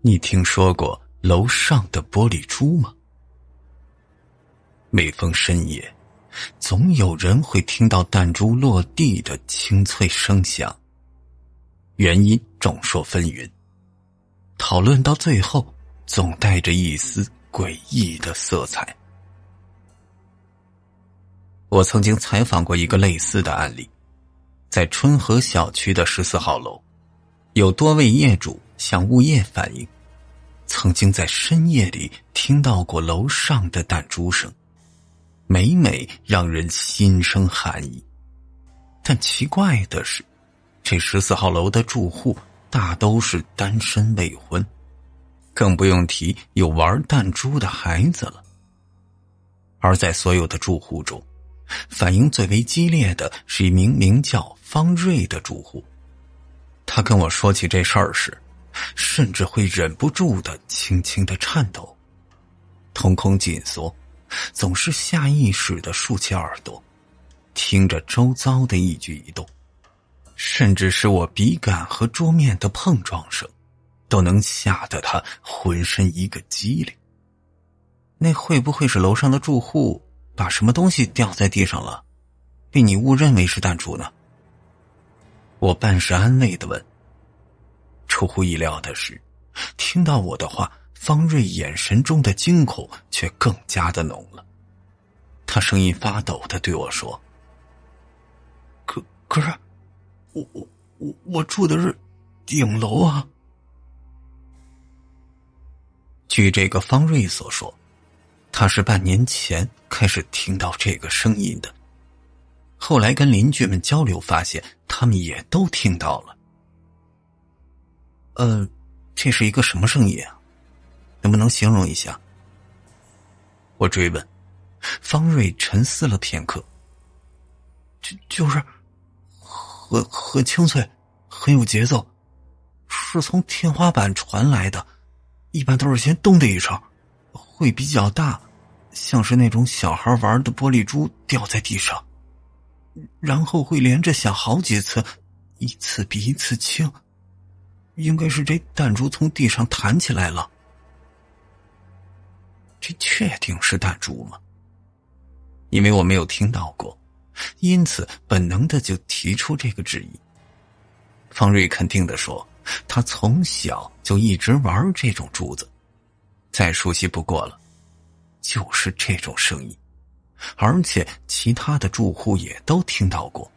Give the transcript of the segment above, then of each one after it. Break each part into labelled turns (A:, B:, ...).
A: 你听说过楼上的玻璃珠吗？每逢深夜，总有人会听到弹珠落地的清脆声响，原因众说纷纭，讨论到最后总带着一丝诡异的色彩。我曾经采访过一个类似的案例，在春和小区的14号楼，有多位业主向物业反映，曾经在深夜里听到过楼上的弹珠声，每每让人心生寒意。但奇怪的是，这14号楼的住户大都是单身未婚，更不用提有玩弹珠的孩子了。而在所有的住户中，反应最为激烈的是一名名叫方瑞的住户。他跟我说起这事儿时，甚至会忍不住的轻轻的颤抖，瞳孔紧缩，总是下意识的竖起耳朵，听着周遭的一举一动，甚至是我笔杆和桌面的碰撞声，都能吓得他浑身一个激灵。那会不会是楼上的住户把什么东西掉在地上了，被你误认为是弹珠呢？我半是安慰地问。出乎意料的是，听到我的话，方瑞眼神中的惊恐却更加的浓了。他声音发抖地对我说：可是我住的是顶楼啊。据这个方瑞所说，他是半年前开始听到这个声音的，后来跟邻居们交流发现，他们也都听到了。这是一个什么声音啊？能不能形容一下？我追问。方瑞沉思了片刻，就是很清脆，很有节奏，是从天花板传来的，一般都是先咚的一声，会比较大，像是那种小孩玩的玻璃珠掉在地上，然后会连着响好几次，一次比一次轻，应该是这弹珠从地上弹起来了。这确定是弹珠吗？因为我没有听到过，因此本能的就提出这个质疑。方瑞肯定地说，他从小就一直玩这种珠子，再熟悉不过了，就是这种声音，而且其他的住户也都听到过。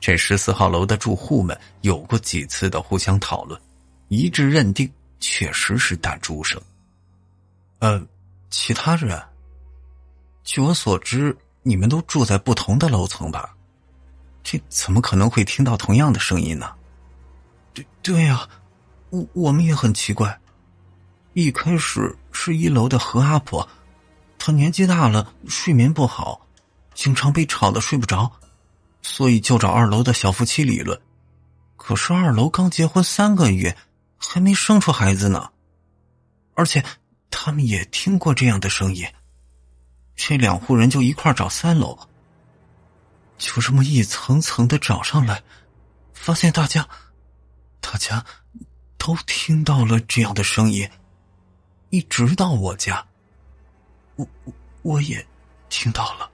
A: 这14号楼的住户们有过几次的互相讨论，一致认定确实是弹珠声。其他人，据我所知，你们都住在不同的楼层吧？这怎么可能会听到同样的声音呢？对呀，我们也很奇怪。一开始是1楼的何阿婆，她年纪大了，睡眠不好，经常被吵得睡不着，所以就找2楼的小夫妻理论。可是2楼刚结婚3个月，还没生出孩子呢，而且他们也听过这样的声音。这2户人就一块找3楼，就这么一层层的找上来，发现大家都听到了这样的声音，一直到我家，我也听到了。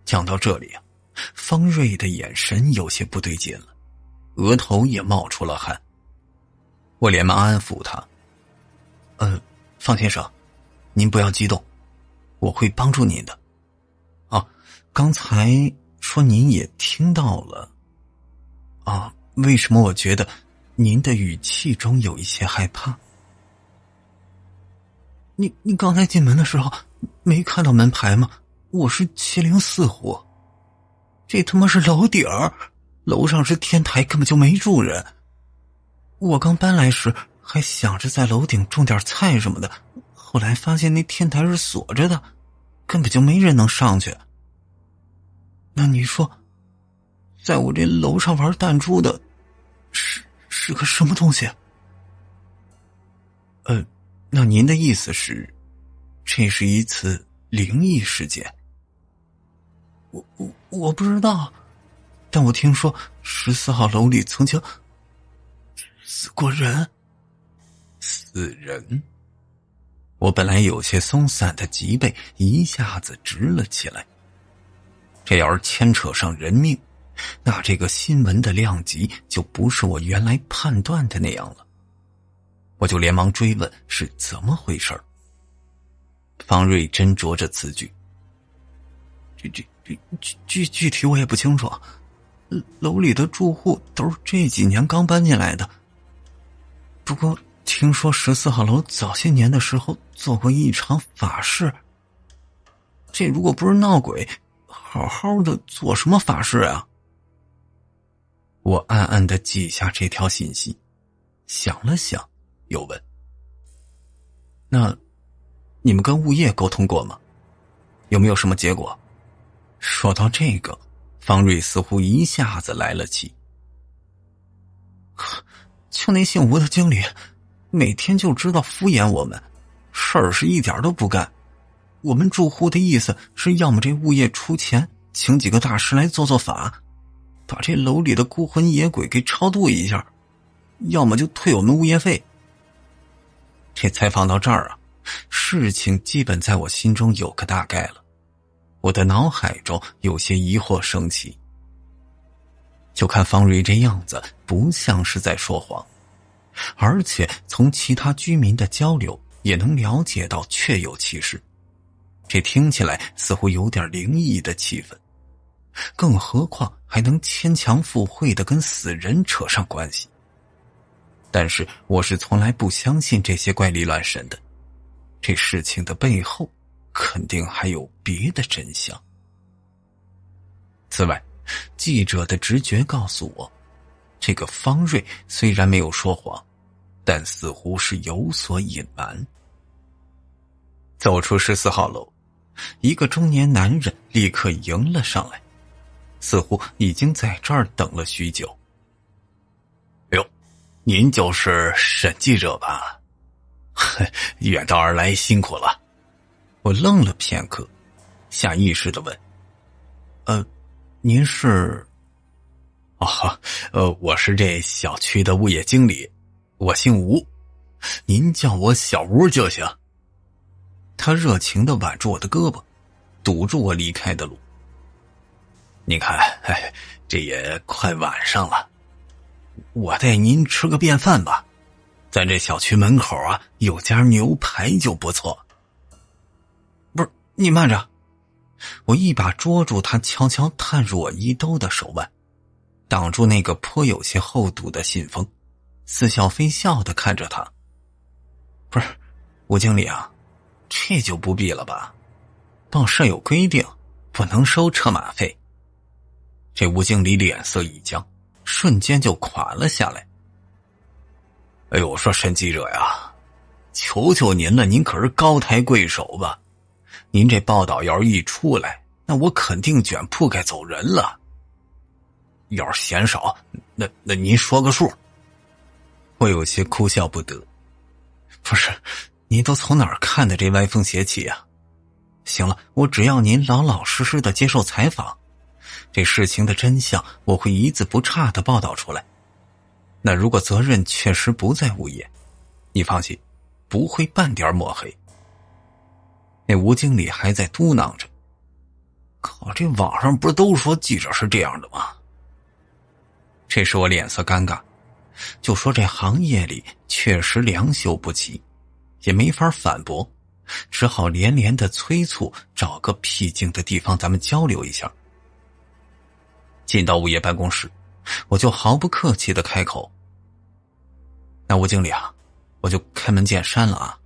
A: 讲到这里啊，方瑞的眼神有些不对劲了，额头也冒出了汗。我连忙安抚他：方先生，您不要激动，我会帮助您的。刚才说您也听到了为什么我觉得您的语气中有一些害怕？你刚才进门的时候没看到门牌吗？我是704户，这他妈是楼顶儿，楼上是天台，根本就没住人。我刚搬来时还想着在楼顶种点菜什么的，后来发现那天台是锁着的，根本就没人能上去。那你说，在我这楼上玩弹珠的是个什么东西？那您的意思是，这是一次灵异事件？我不知道，但我听说14号楼里曾经死过人。死人。我本来有些松散的脊背一下子直了起来。这要是牵扯上人命，那这个新闻的量级就不是我原来判断的那样了。我就连忙追问是怎么回事。方瑞斟酌着词句：具体我也不清楚，楼里的住户都是这几年刚搬进来的。不过听说14号楼早些年的时候做过一场法事，这如果不是闹鬼，好好的做什么法事啊？我暗暗地记下这条信息，想了想又问：那你们跟物业沟通过吗？有没有什么结果？说到这个，方瑞似乎一下子来了气。就那姓吴的经理，每天就知道敷衍我们，事儿是一点都不干。我们住户的意思是要么这物业出钱请几个大师来做做法，把这楼里的孤魂野鬼给超度一下，要么就退我们物业费。这采访到这儿啊，事情基本在我心中有个大概了。我的脑海中有些疑惑升起，就看方瑞这样子不像是在说谎，而且从其他居民的交流也能了解到确有其事，这听起来似乎有点灵异的气氛，更何况还能牵强附会的跟死人扯上关系。但是我是从来不相信这些怪力乱神的，这事情的背后肯定还有别的真相。此外，记者的直觉告诉我，这个方瑞虽然没有说谎，但似乎是有所隐瞒。走出14号楼，一个中年男人立刻迎了上来，似乎已经在这儿等了许久。哟，您就是审记者吧？远道而来辛苦了。我愣了片刻，下意识地问：您是？我是这小区的物业经理，我姓吴，您叫我小吴就行。他热情地挽住我的胳膊，堵住我离开的路。你看，这也快晚上了，我带您吃个便饭吧，咱这小区门口啊有家牛排就不错。不是，你慢着！我一把捉住他悄悄探入我衣兜的手腕，挡住那个颇有些厚度的信封，似笑非笑地看着他。不是，吴经理啊，这就不必了吧，报社有规定，不能收车马费。这吴经理脸色一僵，瞬间就垮了下来。哎呦，我说审记者呀，求求您了，您可是高抬贵手吧，您这报道要是一出来，那我肯定卷铺盖走人了。要是嫌少，那您说个数。我有些哭笑不得。不是，您都从哪儿看的这歪风邪气啊？行了，我只要您老老实实的接受采访，这事情的真相我会一字不差的报道出来。那如果责任确实不在物业，你放心，不会半点抹黑。那吴经理还在嘟囔着：靠，这网上不是都说记者是这样的吗？这时我脸色尴尬，就说这行业里确实良莠不齐，也没法反驳，只好连连的催促找个僻静的地方咱们交流一下。进到物业办公室，我就毫不客气的开口：那吴经理啊，我就开门见山了啊，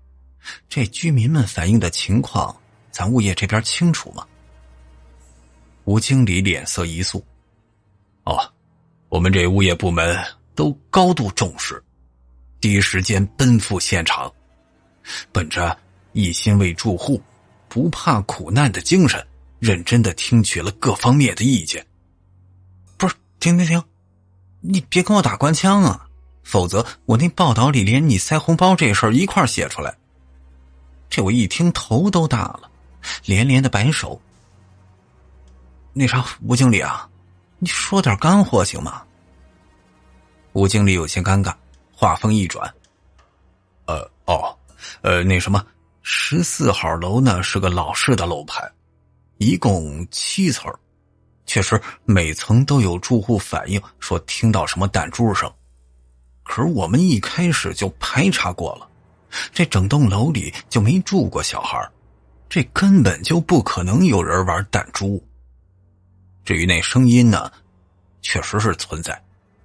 A: 这居民们反映的情况咱物业这边清楚吗？吴经理脸色一肃：我们这物业部门都高度重视，第一时间奔赴现场，本着一心为住户不怕苦难的精神，认真的听取了各方面的意见。不是，停，你别跟我打官腔啊，否则我那报道里连你塞红包这事儿一块写出来。这我一听头都大了，连连的摆手。那啥，吴经理啊，你说点干货行吗？吴经理有些尴尬，话锋一转：那什么，14号楼呢是个老式的楼盘，一共7层，确实每层都有住户反映说听到什么弹珠声，可是我们一开始就排查过了，这整栋楼里就没住过小孩，这根本就不可能有人玩弹珠。至于那声音呢，确实是存在，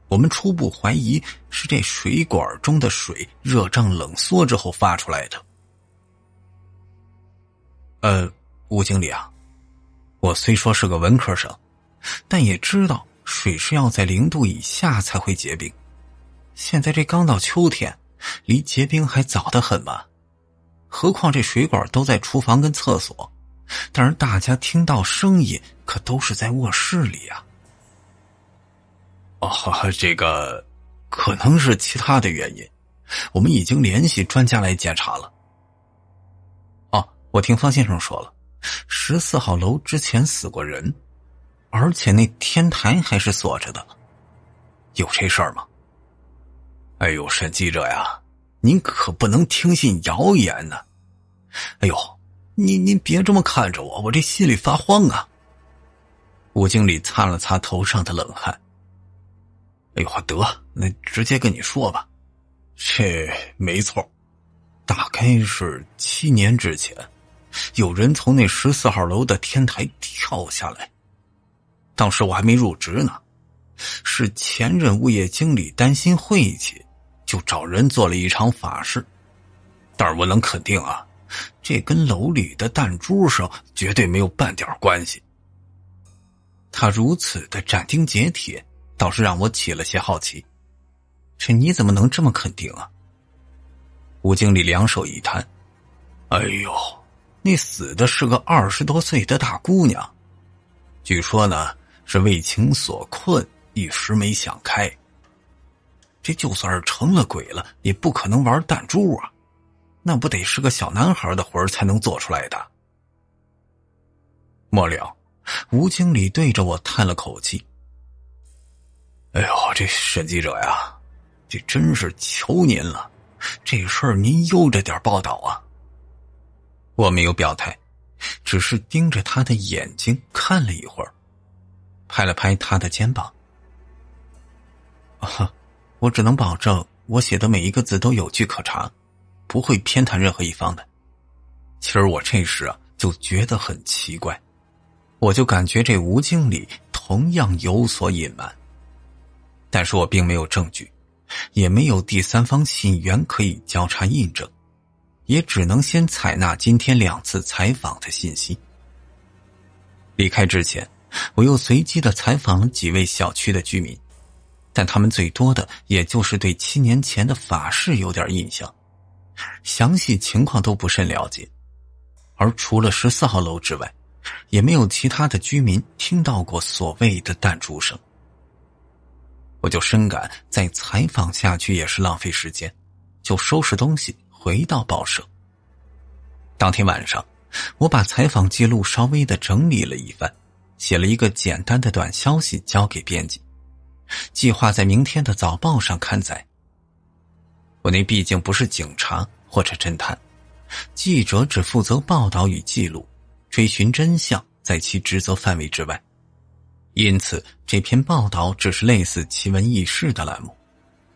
A: 我们初步怀疑是这水管中的水热胀冷缩之后发出来的。吴经理啊，我虽说是个文科生，但也知道水是要在0度以下才会结冰。现在这刚到秋天，离结冰还早得很嘛。何况这水管都在厨房跟厕所，但是大家听到声音可都是在卧室里啊。这个可能是其他的原因，我们已经联系专家来检查了。我听方先生说了，14号楼之前死过人，而且那天台还是锁着的，有这事儿吗？哎呦，沈记者呀，您可不能听信谣言呢。哎呦，您别这么看着我，我这心里发慌啊。吴经理擦了擦头上的冷汗。哎呦，得，那直接跟你说吧，这没错，大概是7年之前，有人从那14号楼的天台跳下来。当时我还没入职呢，是前任物业经理担心晦气，就找人做了一场法事。但是我能肯定啊，这跟楼里的弹珠声绝对没有半点关系。他如此的斩钉截铁，倒是让我起了些好奇。这你怎么能这么肯定啊？吴经理两手一摊，哎呦，那死的是个20多岁的大姑娘，据说呢是为情所困，一时没想开。这就算是成了鬼了，也不可能玩弹珠啊，那不得是个小男孩的魂才能做出来的。末了，吴经理对着我叹了口气，哎呦，这沈记者呀，这真是求您了，这事儿您悠着点报道啊。我没有表态，只是盯着他的眼睛看了一会儿，拍了拍他的肩膀。我只能保证我写的每一个字都有据可查，不会偏袒任何一方的。其实我这时啊就觉得很奇怪，我就感觉这吴经理同样有所隐瞒，但是我并没有证据，也没有第三方信源可以交叉印证，也只能先采纳今天2次采访的信息。离开之前，我又随机的采访了几位小区的居民，但他们最多的也就是对7年前的法事有点印象，详细情况都不甚了解。而除了14号楼之外，也没有其他的居民听到过所谓的弹珠声。我就深感再采访下去也是浪费时间，就收拾东西回到报社。当天晚上，我把采访记录稍微的整理了一番，写了一个简单的短消息交给编辑，计划在明天的早报上刊载。我那毕竟不是警察或者侦探，记者只负责报道与记录，追寻真相在其职责范围之外，因此这篇报道只是类似奇闻异事的栏目，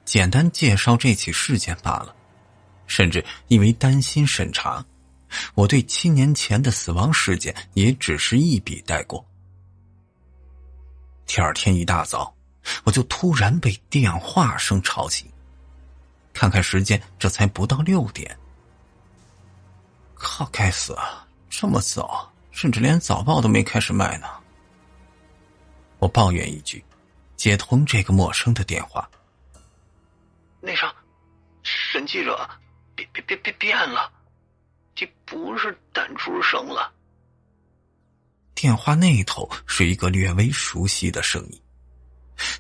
A: 简单介绍这起事件罢了。甚至因为担心审查，我对7年前的死亡事件也只是一笔带过。第二天一大早，我就突然被电话声吵醒，看看时间，这才不到6点。靠，该死啊，这么早，甚至连早报都没开始卖呢。我抱怨一句，接通这个陌生的电话。
B: 那啥，沈记者，别变了，这不是弹珠声了。
A: 电话那头是一个略微熟悉的声音。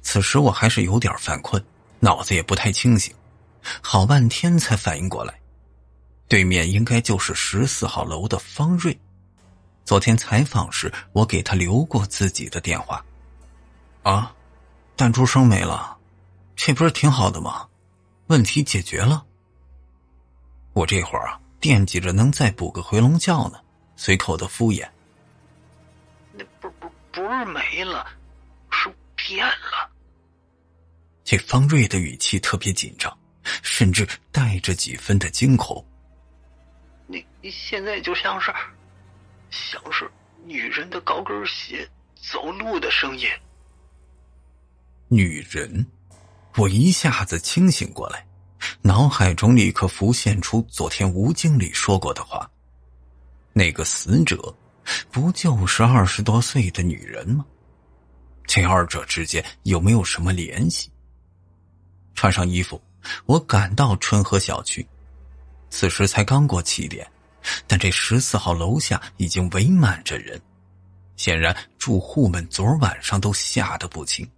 A: 此时我还是有点犯困，脑子也不太清醒，好半天才反应过来，对面应该就是14号楼的方瑞。昨天采访时我给他留过自己的电话。啊，弹珠声没了，这不是挺好的吗？问题解决了。我这会儿啊，惦记着能再补个回笼觉呢，随口的敷衍。
B: 那不是没了，是变了。
A: 这方瑞的语气特别紧张，甚至带着几分的惊恐。
B: 你现在就像是女人的高跟鞋走路的声音。
A: 女人？我一下子清醒过来，脑海中立刻浮现出昨天吴经理说过的话。那个死者不就是20多岁的女人吗？这二者之间有没有什么联系？穿上衣服，我赶到春和小区。此时才刚过7点，但这14号楼下已经围满着人，显然住户们昨晚上都吓得不轻。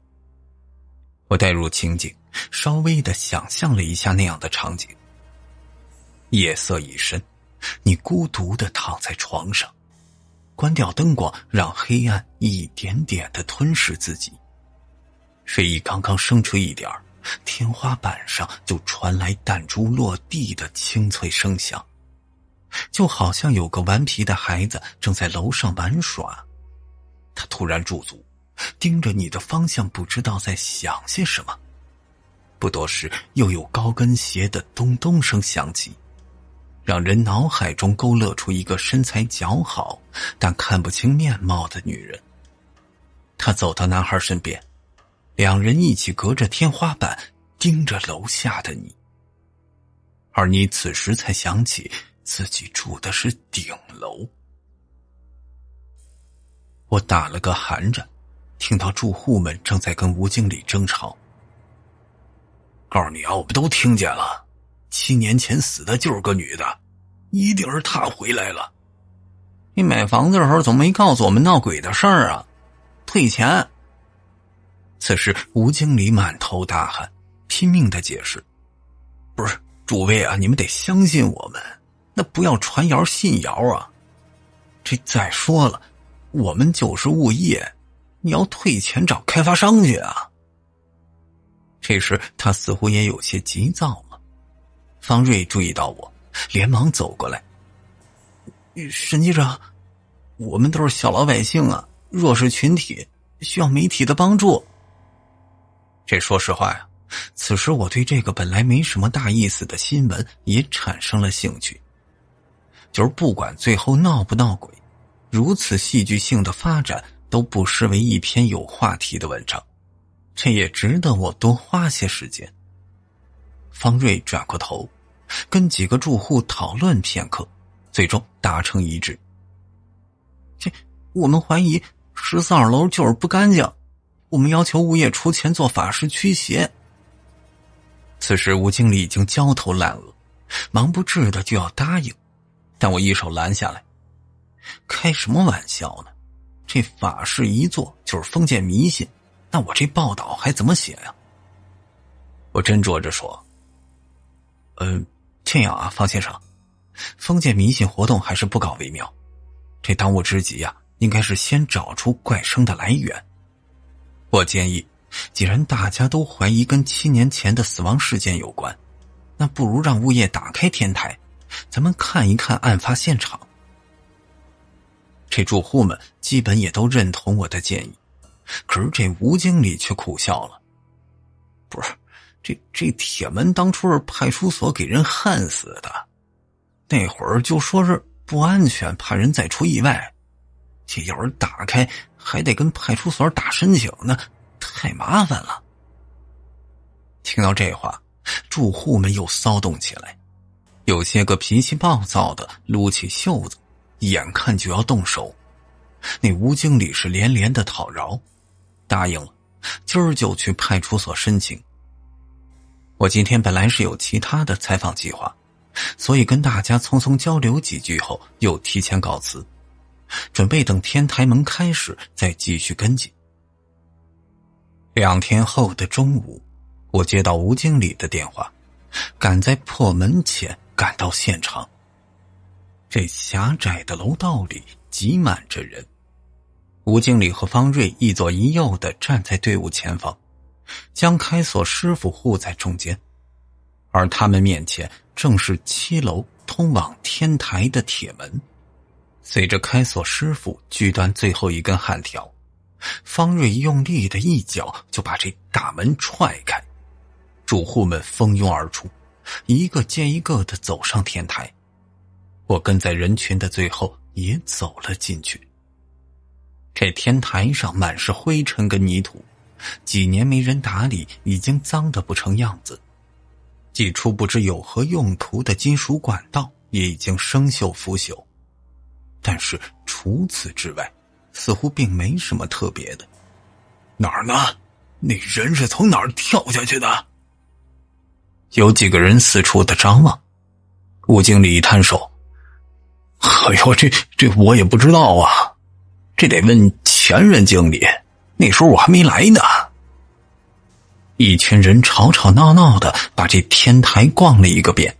A: 我带入情景，稍微的想象了一下那样的场景。夜色已深，你孤独的躺在床上，关掉灯光，让黑暗一点点的吞噬自己。睡意刚刚升出一点，天花板上就传来弹珠落地的清脆声响，就好像有个顽皮的孩子正在楼上玩耍。他突然驻足，盯着你的方向，不知道在想些什么。不多时，又有高跟鞋的咚咚声响起，让人脑海中勾勒出一个身材姣好但看不清面貌的女人。她走到男孩身边，两人一起隔着天花板盯着楼下的你。而你此时才想起自己住的是顶楼。我打了个寒战，听到住户们正在跟吴经理争吵。告诉你啊，我们都听见了，7年前死的就是个女的，一定是她回来了。你买房子的时候怎么没告诉我们闹鬼的事儿啊？退钱！此时吴经理满头大汗，拼命的解释：不是，诸位啊，你们得相信我们，那不要传谣信谣啊。这再说了，我们就是物业，你要退钱找开发商去啊。这时他似乎也有些急躁了。方瑞注意到我，连忙走过来：沈机长，我们都是小老百姓啊，弱势群体，需要媒体的帮助。这说实话呀，此时我对这个本来没什么大意思的新闻也产生了兴趣。就是不管最后闹不闹鬼，如此戏剧性的发展都不失为一篇有话题的文章，这也值得我多花些时间。方瑞转过头，跟几个住户讨论片刻，最终达成一致。我们怀疑14号楼就是不干净，我们要求物业出钱做法事驱邪。此时吴经理已经焦头烂额，忙不至的就要答应，但我一手拦下来。开什么玩笑呢？这法事一做就是封建迷信，那我这报道还怎么写呀？我斟酌着说：这样啊，方先生，封建迷信活动还是不搞为妙。这当务之急啊，应该是先找出怪声的来源。我建议，既然大家都怀疑跟7年前的死亡事件有关，那不如让物业打开天台，咱们看一看案发现场。这住户们基本也都认同我的建议，可是这吴经理却苦笑了：不是，这铁门当初是派出所给人焊死的，那会儿就说是不安全，怕人再出意外，这要是打开还得跟派出所打申请呢，太麻烦了。听到这话，住户们又骚动起来，有些个脾气暴躁的撸起袖子，眼看就要动手。那吴经理是连连的讨饶，答应了，今儿就去派出所申请。我今天本来是有其他的采访计划，所以跟大家匆匆交流几句后又提前告辞，准备等天台门开始再继续跟进。2天后的中午，我接到吴经理的电话，赶在破门前赶到现场。这狭窄的楼道里挤满着人，吴经理和方瑞一左一右地站在队伍前方，将开锁师傅护在中间，而他们面前正是7楼通往天台的铁门。随着开锁师傅锯断最后一根焊条，方瑞用力的一脚就把这大门踹开，住户们蜂拥而出，一个接一个的走上天台。我跟在人群的最后也走了进去。这天台上满是灰尘跟泥土，几年没人打理，已经脏得不成样子。几处不知有何用途的金属管道也已经生锈腐朽。但是除此之外，似乎并没什么特别的。
B: 哪儿呢？那人是从哪儿跳下去的？
A: 有几个人四处的张望。吴经理一摊手：“
B: 哎呦，这我也不知道啊，这得问前任经理，那时候我还没来呢。”
A: 一群人吵吵闹闹的把这天台逛了一个遍，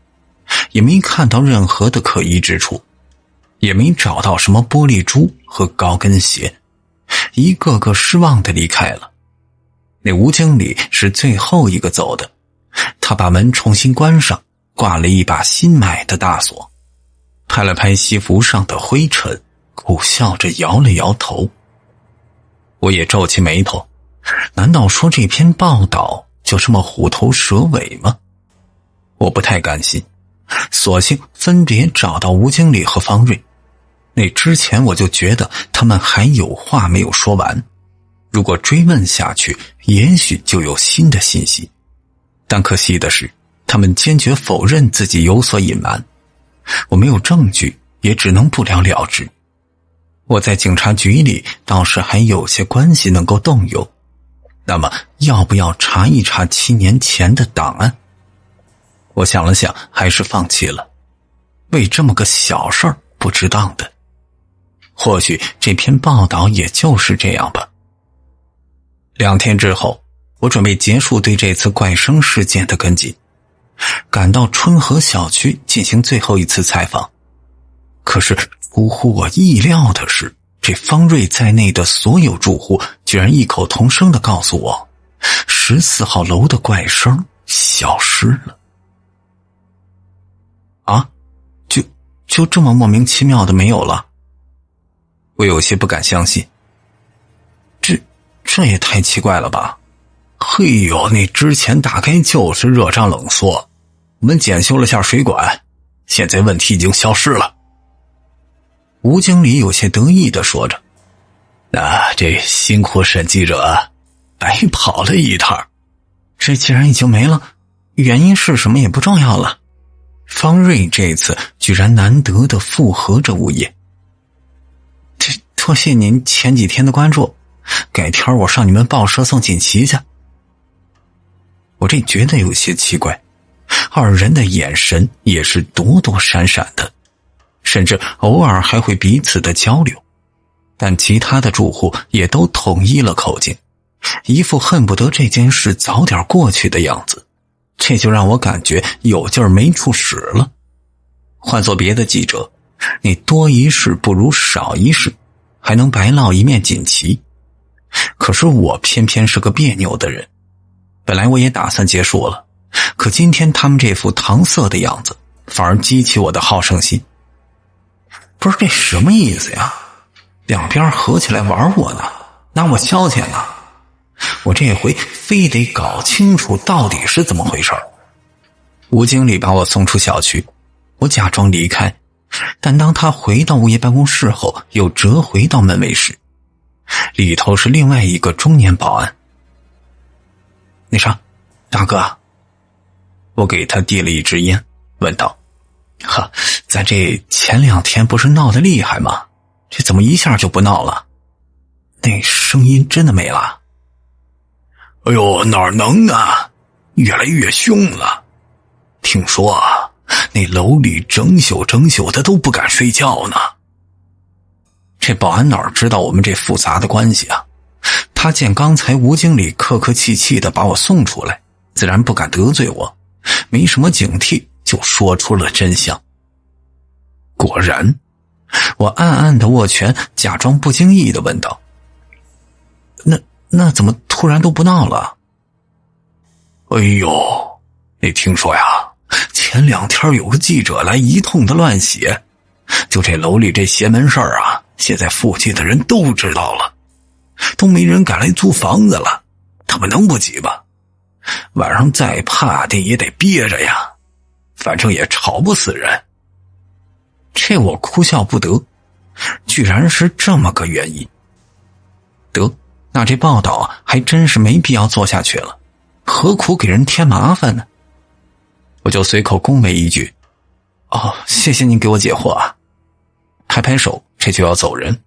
A: 也没看到任何的可疑之处，也没找到什么玻璃珠和高跟鞋，一个个失望的离开了。那吴经理是最后一个走的，他把门重新关上，挂了一把新买的大锁，拍了拍西服上的灰尘，苦笑着摇了摇头。我也皱起眉头，难道说这篇报道就这么虎头蛇尾吗？我不太甘心，索性分别找到吴经理和方瑞。那之前我就觉得他们还有话没有说完，如果追问下去，也许就有新的信息。但可惜的是，他们坚决否认自己有所隐瞒。我没有证据，也只能不了了之。我在警察局里倒是还有些关系能够动用，那么要不要查一查7年前的档案？我想了想，还是放弃了。为这么个小事儿不值当的。或许这篇报道也就是这样吧。2天之后，我准备结束对这次怪声事件的跟进，赶到春和小区进行最后一次采访。可是出乎我意料的是，这方瑞在内的所有住户居然异口同声地告诉我，14号楼的怪声消失了。啊？就这么莫名其妙的没有了？我有些不敢相信。这也太奇怪了吧。
B: 嘿呦，那之前大概就是热胀冷缩，我们检修了下水管，现在问题已经消失了。
A: 吴经理有些得意地说着。
B: 那这辛苦审计者白跑了一趟。
A: 这既然已经没了，原因是什么也不重要了。方瑞这次居然难得的附和着物业。多谢您前几天的关注，改天我上你们报社送锦旗去。我这觉得有些奇怪，二人的眼神也是躲躲闪闪的，甚至偶尔还会彼此的交流。但其他的住户也都统一了口径，一副恨不得这件事早点过去的样子。这就让我感觉有劲儿没处使了。换做别的记者，你多一事不如少一事，还能白落一面锦旗。可是我偏偏是个别扭的人，本来我也打算结束了，可今天他们这副搪塞的样子，反而激起我的好胜心。不是这什么意思呀？两边合起来玩我呢，拿我消遣呢。我这回非得搞清楚到底是怎么回事。吴经理把我送出小区，我假装离开，但当他回到物业办公室后，又折回到门卫室。里头是另外一个中年保安。那啥，大哥，我给他递了一支烟，问道：哈，咱这前2天不是闹得厉害吗？这怎么一下就不闹了？那声音真的没了？
B: 哎呦，哪能啊，越来越凶了。听说啊，那楼里整宿的都不敢睡觉呢。
A: 这保安哪知道我们这复杂的关系啊？他见刚才吴经理客客气气的把我送出来，自然不敢得罪我，没什么警惕，就说出了真相。果然，我暗暗的握拳，假装不经意的问道：那怎么突然都不闹了？
B: 哎呦，你听说呀，前2天有个记者来一通的乱写，就这楼里这邪门事儿啊，现在附近的人都知道了，都没人敢来租房子了。他们能不急吗？晚上再怕的也得憋着呀，反正也吵不死人。
A: 这我哭笑不得，居然是这么个原因。得，那这报道还真是没必要做下去了，何苦给人添麻烦呢？我就随口恭维一句：“哦，谢谢您给我解惑啊！”拍拍手，这就要走人。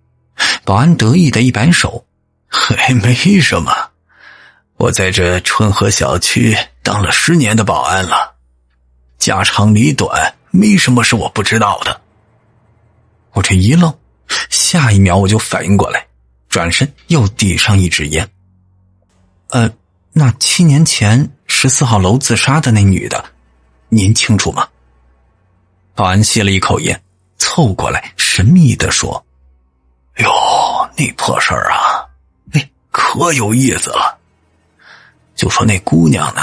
A: 保安得意的一摆手：“
B: 嘿，没什么，我在这春和小区当了10年的保安了，家长里短，没什么是我不知道的。”
A: 我这一愣，下一秒我就反应过来，转身又递上一支烟。那7年前14号楼自杀的那女的，您清楚吗？保安吸了一口烟，凑过来神秘地说：“
B: 哟，那破事儿啊，可有意思了。就说那姑娘呢，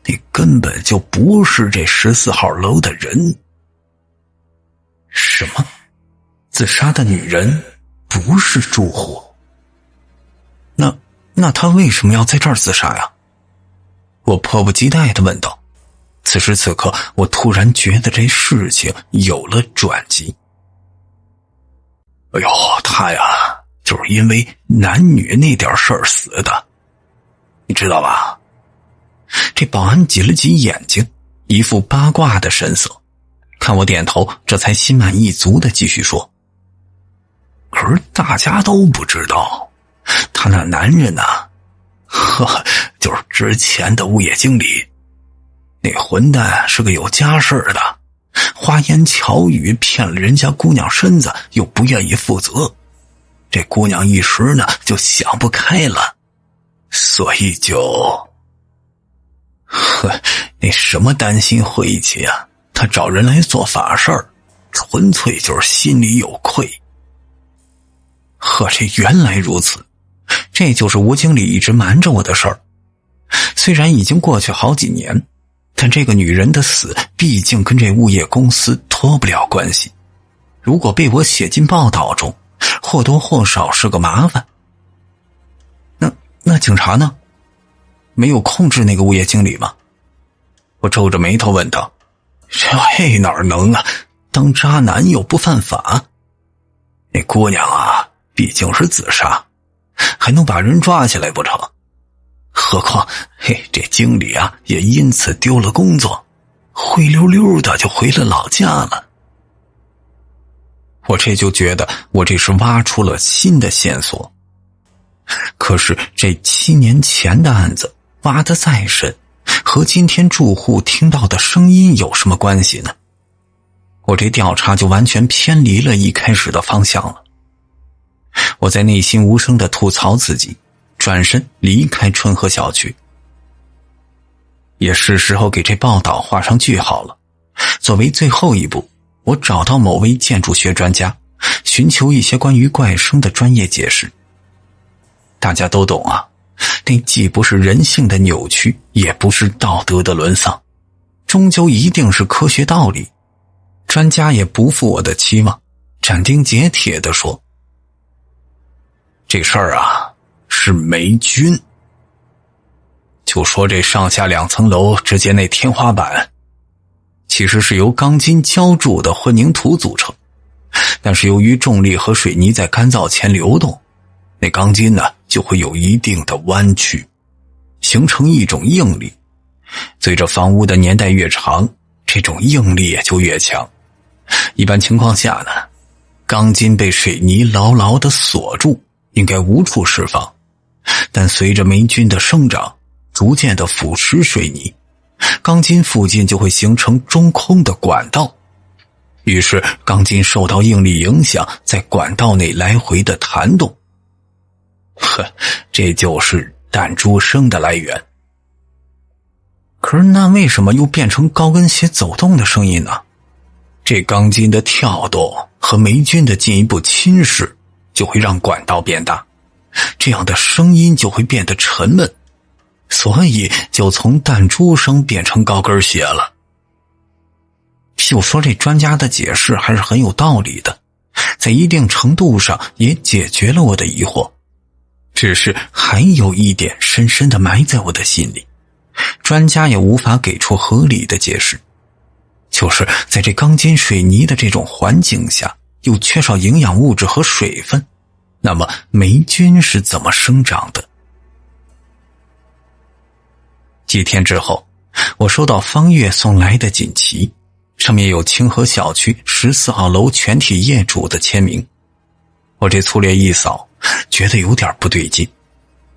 B: 那根本就不是这14号楼的人。”
A: 什么？自杀的女人不是住户？那她为什么要在这儿自杀呀？我迫不及待地问道。此时此刻，我突然觉得这事情有了转机。
B: 哎呦，她呀，就是因为男女那点事儿死的，你知道吧？
A: 这保安挤了挤眼睛，一副八卦的神色，看我点头，这才心满意足地继续说：“
B: 可是大家都不知道，他那男人呢，就是之前的物业经理。那混蛋是个有家室的，花言巧语骗了人家姑娘身子，又不愿意负责。这姑娘一时呢就想不开了，所以就……那什么担心晦气啊，他找人来做法事儿，纯粹就是心里有愧。”
A: 这原来如此，这就是吴经理一直瞒着我的事儿。虽然已经过去好几年，但这个女人的死毕竟跟这物业公司脱不了关系，如果被我写进报道中，或多或少是个麻烦。那警察呢？没有控制那个物业经理吗？我皱着眉头问道。
B: 这哪能啊，当渣男又不犯法。那姑娘啊，毕竟是自杀，还能把人抓起来不成？何况这经理啊也因此丢了工作，灰溜溜的就回了老家了。
A: 我这就觉得我这是挖出了新的线索。可是这7年前的案子挖得再深，和今天住户听到的声音有什么关系呢？我这调查就完全偏离了一开始的方向了。我在内心无声地吐槽自己，转身离开春和小区。也是时候给这报道画上句号了。作为最后一步，我找到某位建筑学专家，寻求一些关于怪声的专业解释。大家都懂啊，那既不是人性的扭曲，也不是道德的沦丧，终究一定是科学道理。专家也不负我的期望，斩钉截铁地说：“
B: 这事儿啊，是霉菌。就说这上下2层楼之间那天花板，
A: 其实是由钢筋浇筑的混凝土组成，但是由于重力和水泥在干燥前流动，
B: 那钢筋呢就会有一定的弯曲，
A: 形成一种应力。随着房屋的年代越长，这种应力也就越强。一般情况下呢，钢筋被水泥牢牢地锁住，应该无处释放。但随着霉菌的生长，逐渐地腐蚀水泥，钢筋附近就会形成中空的管道，于是钢筋受到应力影响，在管道内来回的弹动。
B: 这就是弹珠声的来源。
A: 可是那为什么又变成高跟鞋走动的声音呢？
B: 这钢筋的跳动和霉菌的进一步侵蚀，就会让管道变大，
A: 这样的声音就会变得沉闷，所以就从弹珠声变成高跟鞋了。就说这专家的解释还是很有道理的，在一定程度上也解决了我的疑惑。只是还有一点深深地埋在我的心里，专家也无法给出合理的解释，就是在这钢筋水泥的这种环境下，又缺少营养物质和水分，那么霉菌是怎么生长的？几天之后，我收到方月送来的锦旗，上面有清河小区14号楼全体业主的签名。我这粗略一扫，觉得有点不对劲，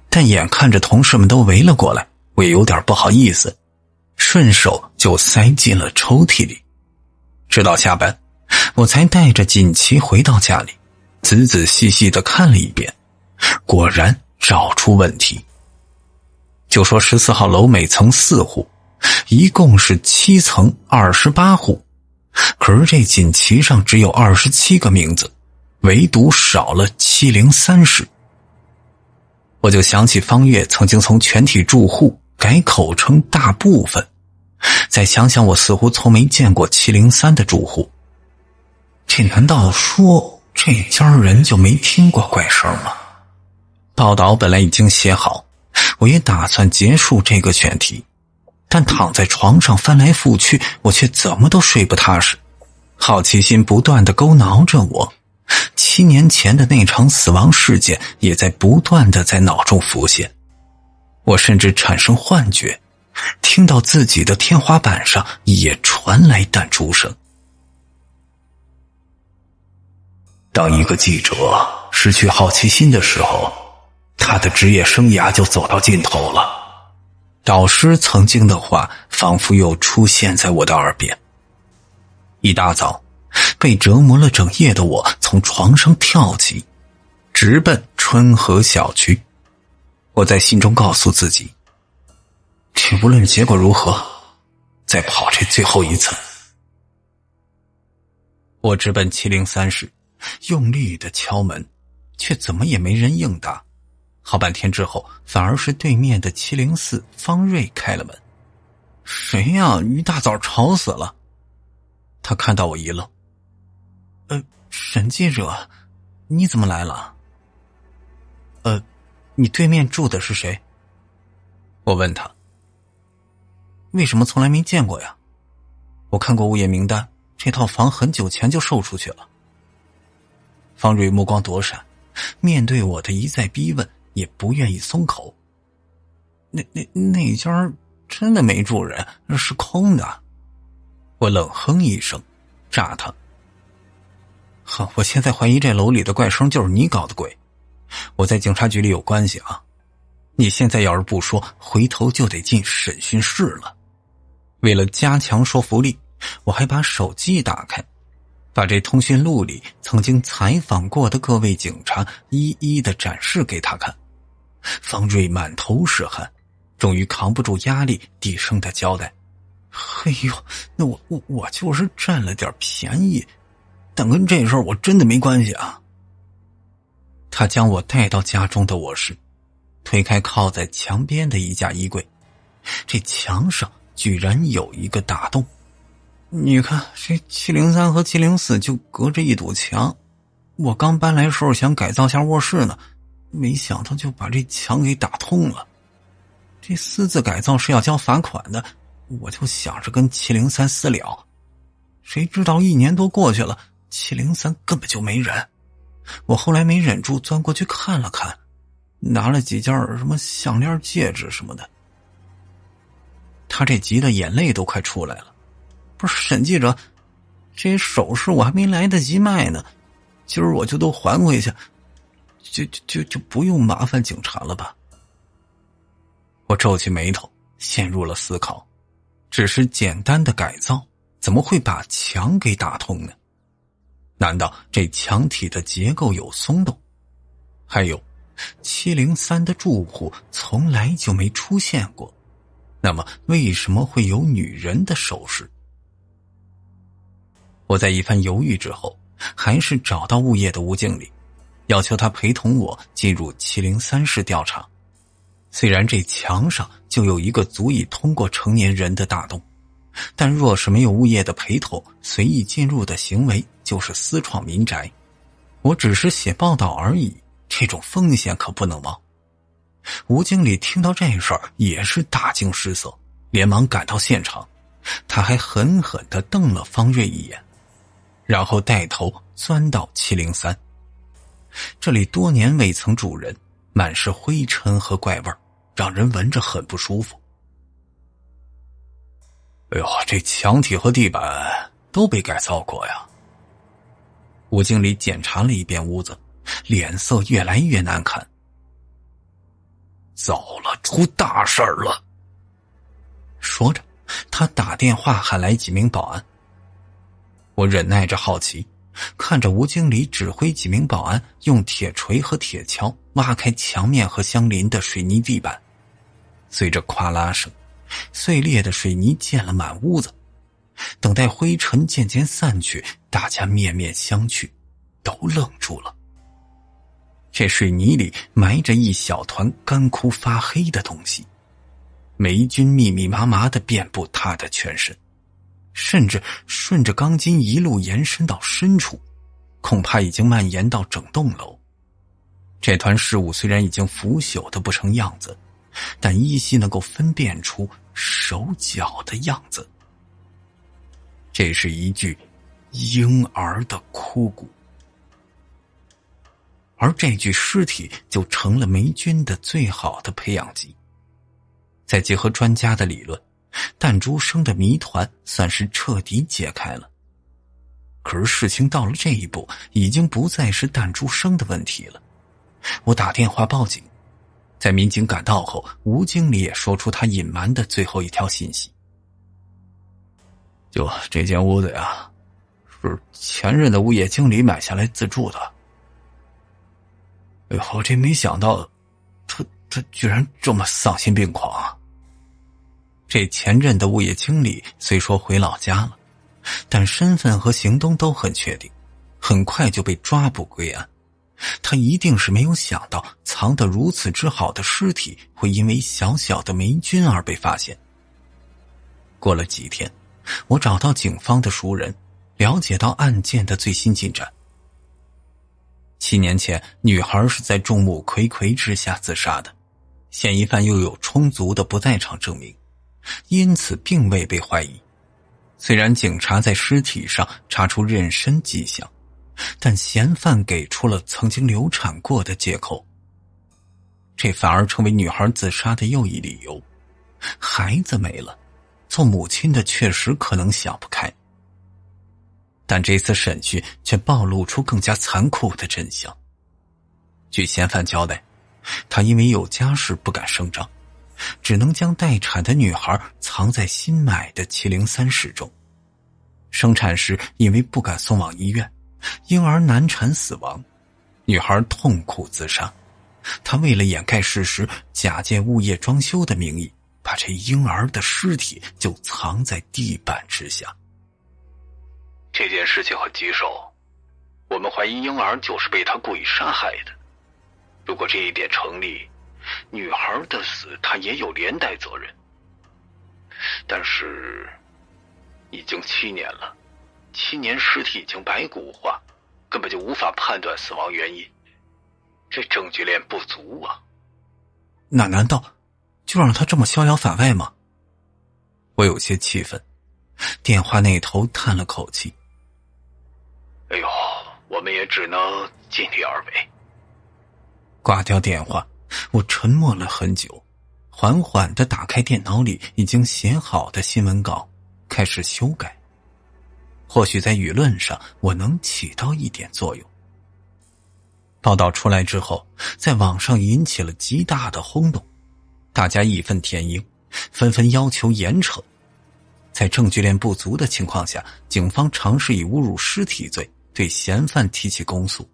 A: 但眼看着同事们都围了过来，我也有点不好意思，顺手就塞进了抽屉里。直到下班，我才带着锦旗回到家里，仔仔细细地看了一遍，果然找出问题。就说14号楼每层4户，一共是7层28户，可是这锦旗上只有27个名字，唯独少了703室。我就想起方月曾经从全体住户改口称大部分，再想想我似乎从没见过703的住户，这难道说这家人就没听过怪声吗？报道本来已经写好，我也打算结束这个选题，但躺在床上翻来覆去，我却怎么都睡不踏实。好奇心不断地勾挠着我，7年前的那场死亡事件也在不断地在脑中浮现。我甚至产生幻觉，听到自己的天花板上也传来弹珠声。当一个记者失去好奇心的时候，他的职业生涯就走到尽头了。导师曾经的话仿佛又出现在我的耳边。一大早，被折磨了整夜的我从床上跳起，直奔春和小区。我在心中告诉自己，这无论结果如何，再跑这最后一次。我直奔703室，用力地敲门，却怎么也没人应答。好半天之后，反而是对面的704方瑞开了门。谁呀？一大早吵死了。他看到我一愣，沈记者，你怎么来了？你对面住的是谁？我问他。为什么从来没见过呀？我看过物业名单，这套房很久前就售出去了。方瑞目光躲闪，面对我的一再逼问，也不愿意松口。那家真的没住人，是空的。我冷哼一声，炸他。我现在怀疑这楼里的怪声就是你搞的鬼。我在警察局里有关系啊，你现在要是不说，回头就得进审讯室了。为了加强说服力，我还把手机打开，把这通讯录里曾经采访过的各位警察一一的展示给他看。方瑞满头是汗，终于扛不住压力，低声的交代：嘿呦，那我就是占了点便宜，但跟这事儿我真的没关系啊。他将我带到家中的卧室，推开靠在墙边的一架衣柜，这墙上居然有一个大洞。你看，这703和704就隔着一堵墙，我刚搬来时候想改造下卧室呢，没想到就把这墙给打通了。这私自改造是要交罚款的，我就想着跟703私了，谁知道1年多过去了，703根本就没人。我后来没忍住钻过去看了看，拿了几件什么项链戒指什么的。他这急的眼泪都快出来了。不是沈记者，这首饰我还没来得及卖呢，今儿我就都还回去，就不用麻烦警察了吧。我皱起眉头，陷入了思考，只是简单的改造怎么会把墙给打通呢？难道这墙体的结构有松动？还有703的住户从来就没出现过，那么为什么会有女人的首饰？我在一番犹豫之后，还是找到物业的吴经理，要求他陪同我进入703室调查。虽然这墙上就有一个足以通过成年人的大洞，但若是没有物业的陪同，随意进入的行为就是私闯民宅。我只是写报道而已，这种风险可不能冒。吴经理听到这事儿也是大惊失色，连忙赶到现场。他还狠狠地瞪了方瑞一眼，然后带头钻到703。这里多年未曾住人，满是灰尘和怪味儿，让人闻着很不舒服。
B: 哎呦，这墙体和地板都被改造过呀。
A: 吴经理检查了一遍屋子，脸色越来越难看。
B: 糟了，出大事儿了。
A: 说着，他打电话喊来几名保安。我忍耐着好奇，看着吴经理指挥几名保安用铁锤和铁锹挖开墙面和相邻的水泥地板。随着咵啦声，碎裂的水泥溅了满屋子。等待灰尘渐渐散去，大家面面相觑，都愣住了。这水泥里埋着一小团干枯发黑的东西，霉菌密密麻麻地遍布他的全身，甚至顺着钢筋一路延伸到深处，恐怕已经蔓延到整栋楼。这团事物虽然已经腐朽得不成样子，但依稀能够分辨出手脚的样子。这是一具婴儿的枯骨，而这具尸体就成了霉菌的最好的培养基。再结合专家的理论，弹珠生的谜团算是彻底解开了。可是事情到了这一步，已经不再是弹珠生的问题了。我打电话报警，在民警赶到后，吴经理也说出他隐瞒的最后一条信息。
B: 就这间屋子呀，是前任的物业经理买下来自住的。哎呦，这没想到他居然这么丧心病狂啊。
A: 这前任的物业经理虽说回老家了，但身份和行踪都很确定，很快就被抓捕归案。他一定是没有想到藏得如此之好的尸体会因为小小的霉菌而被发现。过了几天，我找到警方的熟人，了解到案件的最新进展。7年前，女孩是在众目睽睽之下自杀的，嫌疑犯又有充足的不在场证明，因此并未被怀疑。虽然警察在尸体上查出妊娠迹象，但嫌犯给出了曾经流产过的借口，这反而成为女孩自杀的又一理由。孩子没了，做母亲的确实可能想不开。但这次审讯却暴露出更加残酷的真相。据嫌犯交代，他因为有家室不敢声张，只能将待产的女孩藏在新买的703室中。生产时因为不敢送往医院，婴儿难产死亡，女孩痛苦自杀。他为了掩盖事实，假借物业装修的名义，把这婴儿的尸体就藏在地板之下。
B: 这件事情很棘手，我们怀疑婴儿就是被他故意杀害的。如果这一点成立，女孩的死他也有连带责任。但是已经7年了，7年尸体已经白骨化，根本就无法判断死亡原因，这证据链不足啊。
A: 那难道就让他这么逍遥法外吗？我有些气愤。电话那头叹了口气，
B: 哎呦，我们也只能尽力而为。
A: 挂掉电话，我沉默了很久，缓缓地打开电脑里已经写好的新闻稿，开始修改。或许在舆论上我能起到一点作用。报道出来之后，在网上引起了极大的轰动，大家义愤填膺，纷纷要求严惩。在证据链不足的情况下，警方尝试以侮辱尸体罪对嫌犯提起公诉。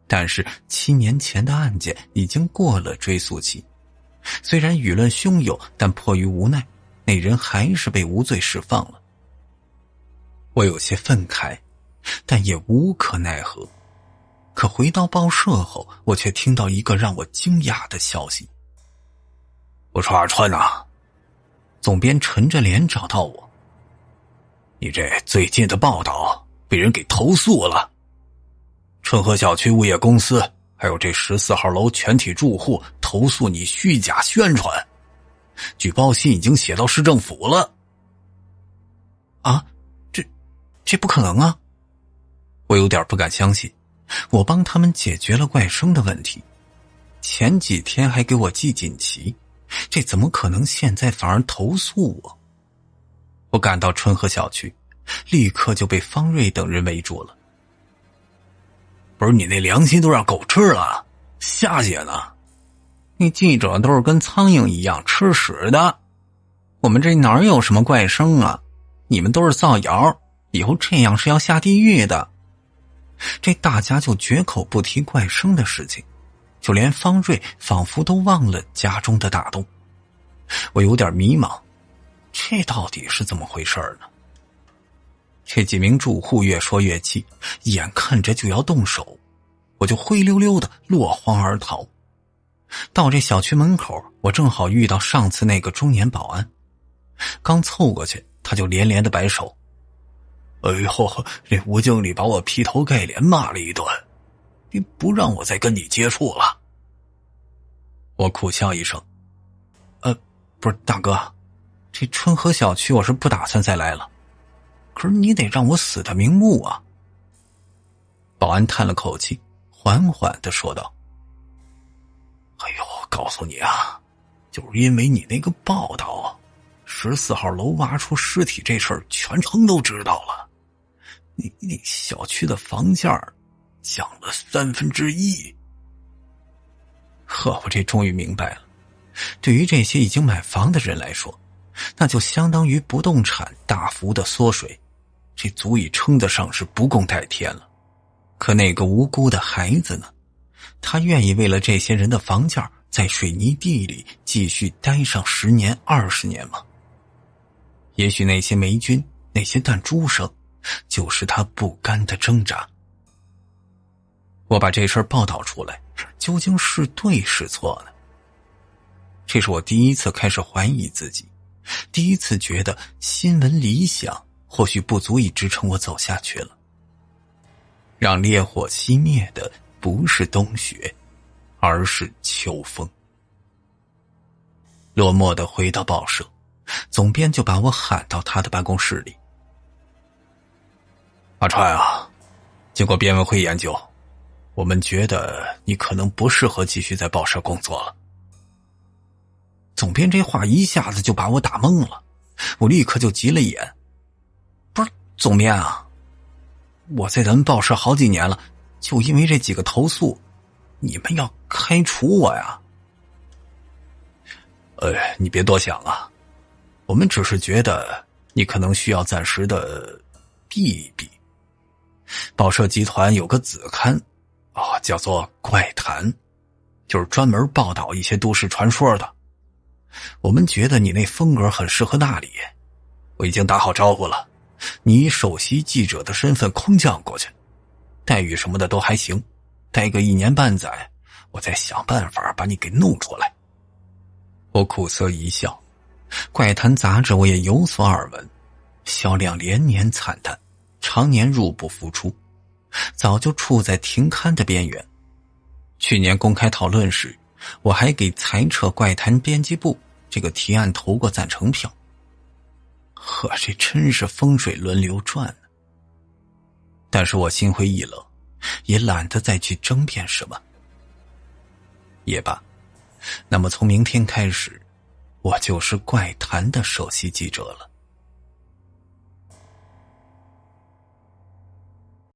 A: 但是7年前的案件已经过了追诉期，虽然舆论汹涌，但迫于无奈，那人还是被无罪释放了。我有些愤慨，但也无可奈何。可回到报社后，我却听到一个让我惊讶的消息。
B: 我说二川啊，
A: 总编沉着脸找到我，
B: 你这最近的报道被人给投诉了，春和小区物业公司还有这14号楼全体住户投诉你虚假宣传，举报信已经写到市政府了。
A: 啊，这不可能啊！我有点不敢相信，我帮他们解决了怪声的问题，前几天还给我记锦旗，这怎么可能现在反而投诉我？我赶到春和小区，立刻就被方瑞等人围住了。
B: 不是你那良心都让狗吃了，下去呢？
A: 你记者都是跟苍蝇一样吃屎的，我们这哪有什么怪声啊？你们都是造谣，以后这样是要下地狱的。这大家就绝口不提怪声的事情，就连方瑞仿佛都忘了家中的大洞。我有点迷茫，这到底是怎么回事呢？这几名住户越说越气，眼看着就要动手，我就灰溜溜的落荒而逃。到这小区门口，我正好遇到上次那个中年保安，刚凑过去，他就连连的摆手。
B: 哎呦，这吴经理把我劈头盖脸骂了一顿，你不让我再跟你接触了。
A: 我苦笑一声，不是大哥，这春和小区我是不打算再来了，可是你得让我死的瞑目啊。保安叹了口气，缓缓地说道：
B: 哎呦，告诉你啊，就是因为你那个报道，14号楼挖出尸体这事儿全城都知道了，你小区的房价降了1/3。
A: 呵，我这终于明白了，对于这些已经买房的人来说，那就相当于不动产大幅的缩水，这足以称得上是不共戴天了。可那个无辜的孩子呢？他愿意为了这些人的房价在水泥地里继续待上10年20年吗？也许那些霉菌，那些弹珠声，就是他不甘的挣扎。我把这事儿报道出来，究竟是对是错呢？这是我第一次开始怀疑自己，第一次觉得新闻理想或许不足以支撑我走下去了。让烈火熄灭的不是冬雪，而是秋风。落寞地回到报社，总编就把我喊到他的办公室里。
B: 阿川啊，经过编委会研究，我们觉得你可能不适合继续在报社工作了。
A: 总编这话一下子就把我打懵了，我立刻就急了眼。不是总编啊，我在咱们报社好几年了，就因为这几个投诉，你们要开除我呀？
B: 你别多想啊，我们只是觉得你可能需要暂时的避一避。报社集团有个子刊叫做怪谈，就是专门报道一些都市传说的。我们觉得你那风格很适合那里，我已经打好招呼了，你以首席记者的身份空降过去，待遇什么的都还行，待个1年半载，我再想办法把你给弄出来。
A: 我苦涩一笑，怪谈杂志我也有所耳闻，销量连年惨淡，常年入不敷出，早就处在停刊的边缘。去年公开讨论时，我还给裁撤怪谈编辑部这个提案投过赞成票。呵，这真是风水轮流转呢。但是我心灰意冷，也懒得再去争辩什么。也罢，那么从明天开始，我就是怪谈的首席记者了。